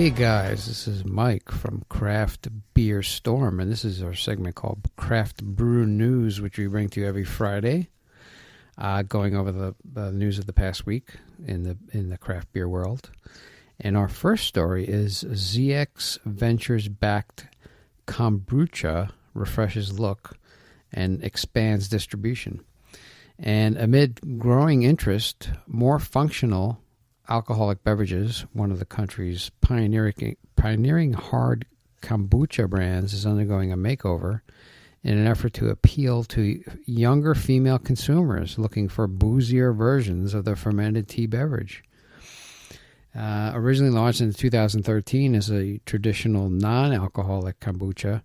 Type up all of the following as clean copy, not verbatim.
Hey guys, this is Mike from Craft Beer Storm, and this is our segment called Craft Brew News, which we bring to you every Friday, going over the news of the past week in the craft beer world. And our first story is ZX Ventures-backed Kombrewcha refreshes look and expands distribution. And amid growing interest, more functional alcoholic beverages, one of the country's pioneering hard kombucha brands, is undergoing a makeover in an effort to appeal to younger female consumers looking for boozier versions of the fermented tea beverage. Originally launched in 2013 as a traditional non-alcoholic kombucha,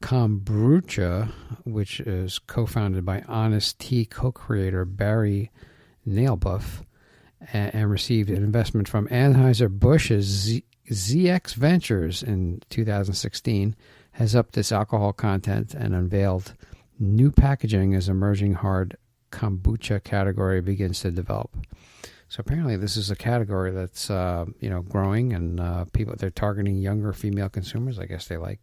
Kombrewcha, which is co-founded by Honest Tea co-creator Barry Nalebuff, and received an investment from Anheuser-Busch's ZX Ventures in 2016, has upped its alcohol content and unveiled new packaging as emerging hard kombucha category begins to develop. So apparently this is a category that's growing, and they're targeting younger female consumers. I guess they like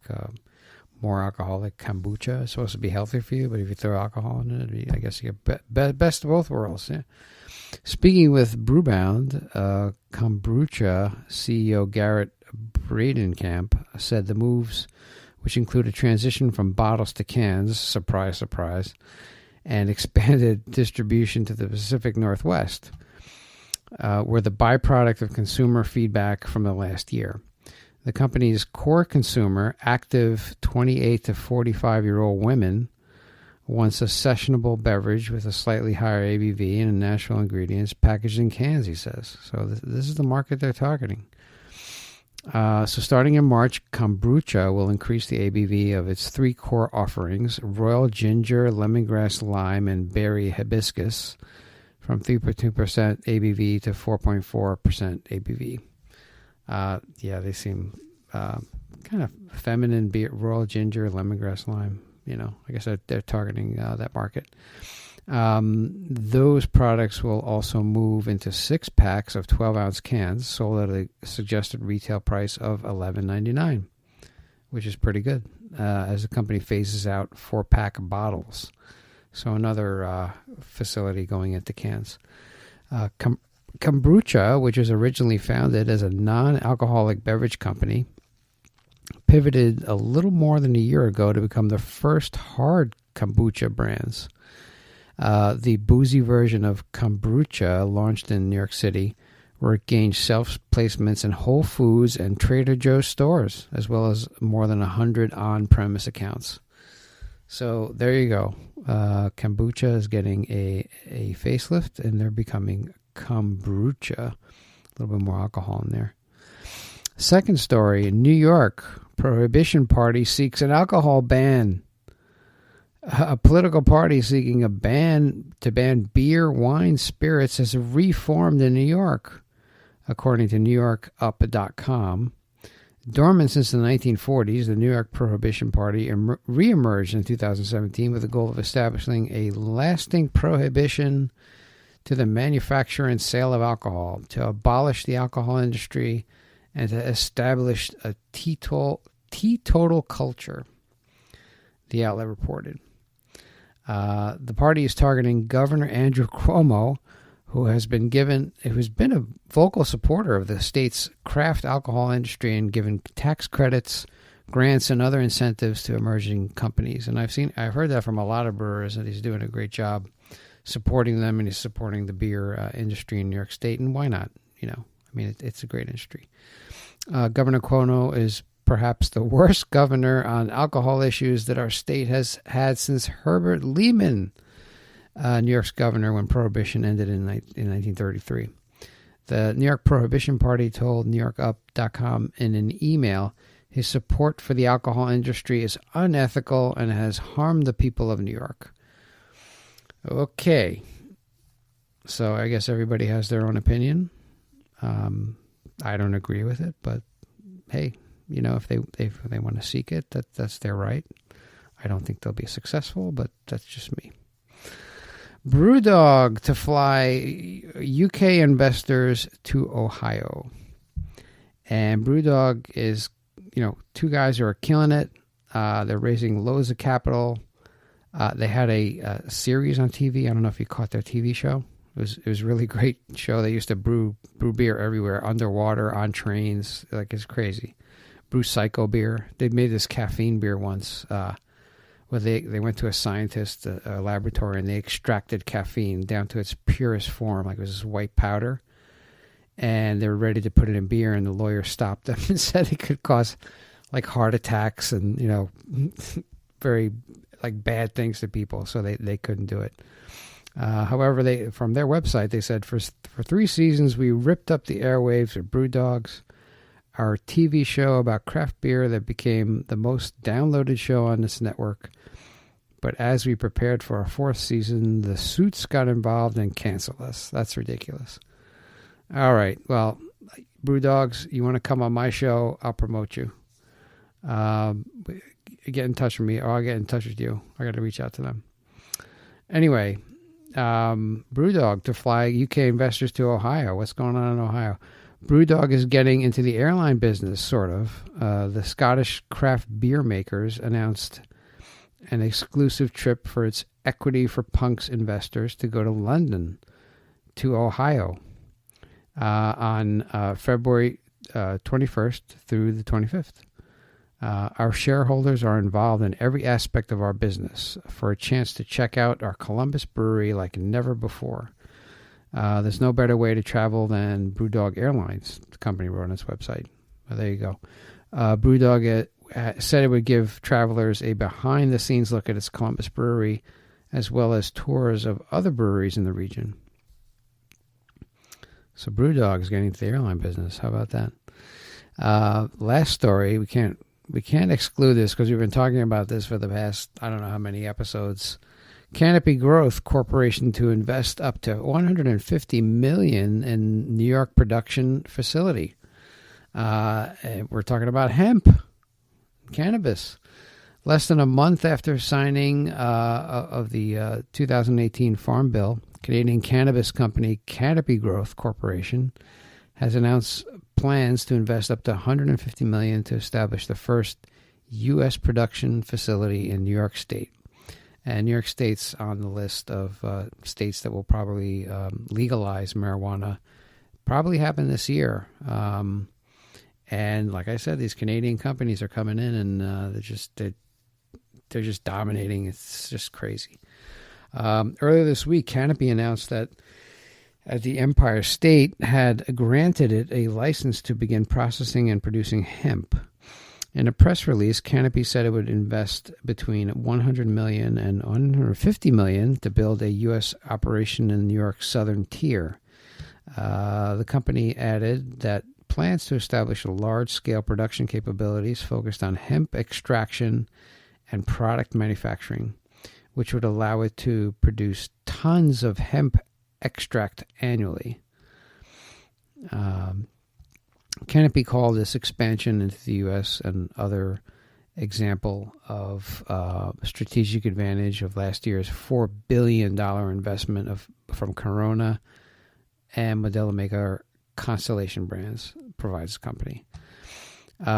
more alcoholic kombucha. It's supposed to be healthy for you, but if you throw alcohol in it, I guess you get best of both worlds. Yeah. Speaking with Brewbound, Kombrewcha CEO Garrett Bredenkamp said the moves, which include a transition from bottles to cans, surprise, surprise, and expanded distribution to the Pacific Northwest, were the byproduct of consumer feedback from the last year. The company's core consumer, active 28 to 45-year-old women, wants a sessionable beverage with a slightly higher ABV and natural ingredients packaged in cans, he says. So this is the market they're targeting. So starting in March, Kombrewcha will increase the ABV of its three core offerings, royal ginger, lemongrass lime, and berry hibiscus, from 3.2% ABV to 4.4% ABV. They seem kind of feminine beer, royal ginger, lemongrass lime. I guess they're targeting that market. Those products will also move into 6-packs of 12-ounce cans sold at a suggested retail price of $11.99, which is pretty good, as the company phases out 4-pack bottles. So another facility going into cans. Kombrewcha, which was originally founded as a non-alcoholic beverage company, pivoted a little more than a year ago to become the first hard kombucha brands. The boozy version of Kombrewcha launched in New York City, where it gained self-placements in Whole Foods and Trader Joe's stores, as well as more than 100 on-premise accounts. So there you go. Kombucha is getting a facelift, and they're becoming Kombrewcha. A little bit more alcohol in there. Second story, in New York, Prohibition Party seeks an alcohol ban. A political party seeking a ban to ban beer, wine, spirits has reformed in New York, according to NewYorkUpped.com. Dormant since the 1940s, the New York Prohibition Party reemerged in 2017 with the goal of establishing a lasting prohibition to the manufacture and sale of alcohol, to abolish the alcohol industry, and to establish a teetotal culture, the outlet reported. The party is targeting Governor Andrew Cuomo, who has been a vocal supporter of the state's craft alcohol industry and given tax credits, grants, and other incentives to emerging companies. And I've heard that from a lot of brewers, that he's doing a great job supporting them, and he's supporting the beer industry in New York State. And why not? It's a great industry. Governor Cuomo is perhaps the worst governor on alcohol issues that our state has had since Herbert Lehman, New York's governor, when Prohibition ended in 1933. The New York Prohibition Party told NewYorkUp.com in an email his support for the alcohol industry is unethical and has harmed the people of New York. Okay. So I guess everybody has their own opinion. I don't agree with it, but hey, if they want to seek it, that's their right. I don't think they'll be successful, but that's just me. Brewdog to fly UK investors to Ohio. And Brewdog is, two guys who are killing it. They're raising loads of capital. They had a series on TV. I don't know if you caught their TV show. It was a really great show. They used to brew beer everywhere, underwater, on trains. Like, it's crazy. Brew Psycho beer. They made this caffeine beer once where they went to a scientist, a laboratory, and they extracted caffeine down to its purest form. Like, it was this white powder. And they were ready to put it in beer, and the lawyer stopped them and said it could cause, like, heart attacks and, very, like, bad things to people. So they couldn't do it. However, from their website, they said, for 3 seasons, we ripped up the airwaves with Brewdogs, our TV show about craft beer that became the most downloaded show on this network. But as we prepared for our 4th season, the suits got involved and canceled us. That's ridiculous. All right. Well, Brewdogs, you want to come on my show, I'll promote you. Get in touch with me, or I'll get in touch with you. I got to reach out to them. Anyway, Brewdog to fly UK investors to Ohio. What's going on in Ohio? Brewdog is getting into the airline business, sort of. The Scottish craft beer makers announced an exclusive trip for its Equity for Punks investors to go to London to Ohio on February 21st through the 25th. Our shareholders are involved in every aspect of our business for a chance to check out our Columbus brewery like never before. There's no better way to travel than Brewdog Airlines, the company wrote on its website. Well, there you go. Brewdog said it would give travelers a behind-the-scenes look at its Columbus brewery, as well as tours of other breweries in the region. So Brewdog is getting into the airline business. How about that? Last story, we can't exclude this because we've been talking about this for the past, I don't know how many episodes. Canopy Growth Corporation to invest up to $150 million in New York production facility. We're talking about hemp, cannabis. Less than a month after signing of the 2018 Farm Bill, Canadian cannabis company Canopy Growth Corporation has announced plans to invest up to $150 million to establish the first U.S. production facility in New York State. And New York State's on the list of states that will probably legalize marijuana. Probably happen this year. And like I said, these Canadian companies are coming in, and they're just dominating. It's just crazy. Earlier this week, Canopy announced that the Empire State had granted it a license to begin processing and producing hemp. In a press release, Canopy said it would invest between $100 million and $150 million to build a U.S. operation in New York's southern tier. The company added that plans to establish large-scale production capabilities focused on hemp extraction and product manufacturing, which would allow it to produce tons of hemp extract annually. Canopy called this expansion into the U.S. and other example of strategic advantage of last year's $4 billion investment from Corona and Modelo Maker Constellation Brands provides the company.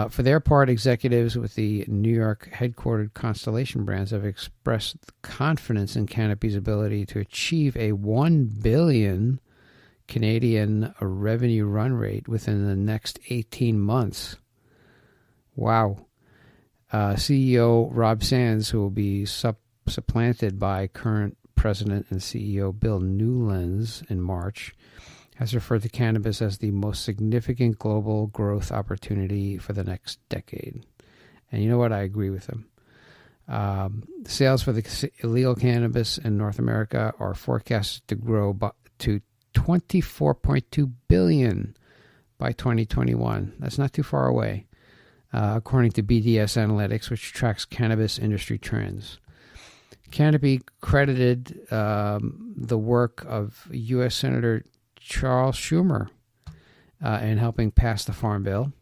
For their part, executives with the New York headquartered Constellation Brands have expressed confidence in Canopy's ability to achieve a $1 billion Canadian revenue run rate within the next 18 months. Wow. CEO Rob Sands, who will be supplanted by current President and CEO Bill Newlands in March, has referred to cannabis as the most significant global growth opportunity for the next decade. And you know what? I agree with him. Sales for the illegal cannabis in North America are forecasted to grow to $24.2 billion by 2021. That's not too far away, according to BDS Analytics, which tracks cannabis industry trends. Canopy credited the work of U.S. Senator Charles Schumer in helping pass the Farm Bill,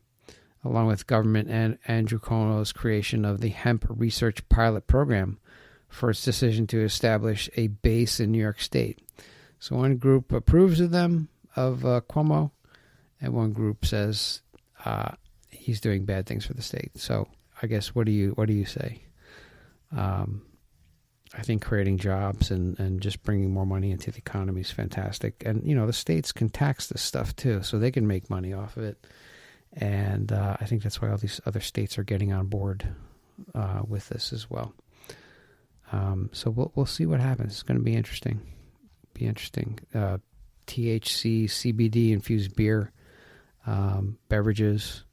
along with government and Andrew Cuomo's creation of the Hemp Research Pilot Program for its decision to establish a base in New York State. So one group approves of them, of Cuomo, and one group says, he's doing bad things for the state. So I guess what do you say? I think creating jobs and just bringing more money into the economy is fantastic. And, the states can tax this stuff too, so they can make money off of it. And I think that's why all these other states are getting on board with this as well. So we'll see what happens. It's going to be interesting. THC, CBD infused beer, beverages.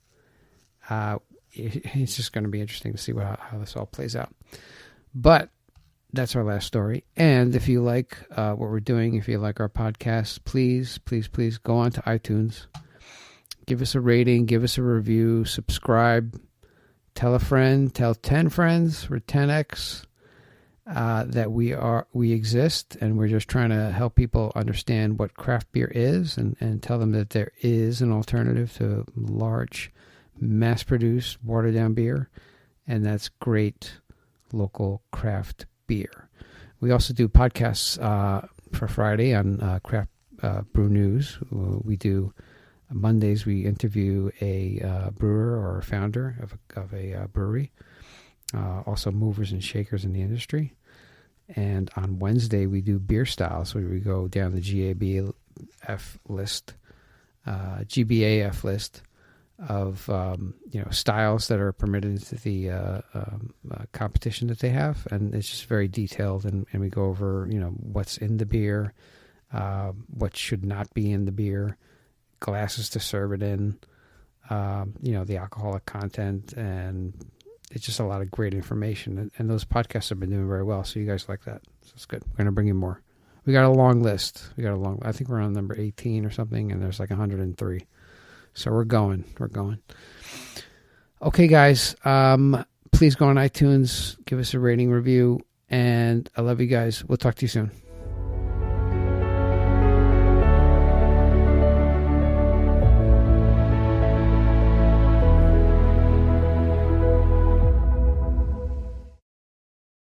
It's just going to be interesting to see how this all plays out. But that's our last story. And if you like what we're doing, if you like our podcast, please go on to iTunes. Give us a rating, give us a review, subscribe, tell a friend, tell 10 friends, we're 10X, that we exist, and we're just trying to help people understand what craft beer is and tell them that there is an alternative to large, mass-produced, watered-down beer, and that's great local craft beer. We also do podcasts for Friday on Craft Brew News. We do Mondays. We interview a brewer or a founder of a brewery, also movers and shakers in the industry. And on Wednesday we do beer styles, where we go down the GABF list, GBAF list of styles that are permitted into the competition that they have, and it's just very detailed, and we go over what's in the beer, what should not be in the beer, glasses to serve it in, the alcoholic content, and it's just a lot of great information, and those podcasts have been doing very well, so you guys like that, so it's good. We're going to bring you more. We got a long list. I think we're on number 18 or something, and there's like 103. So we're going. Okay, guys. Please go on iTunes, give us a rating, review, and I love you guys. We'll talk to you soon.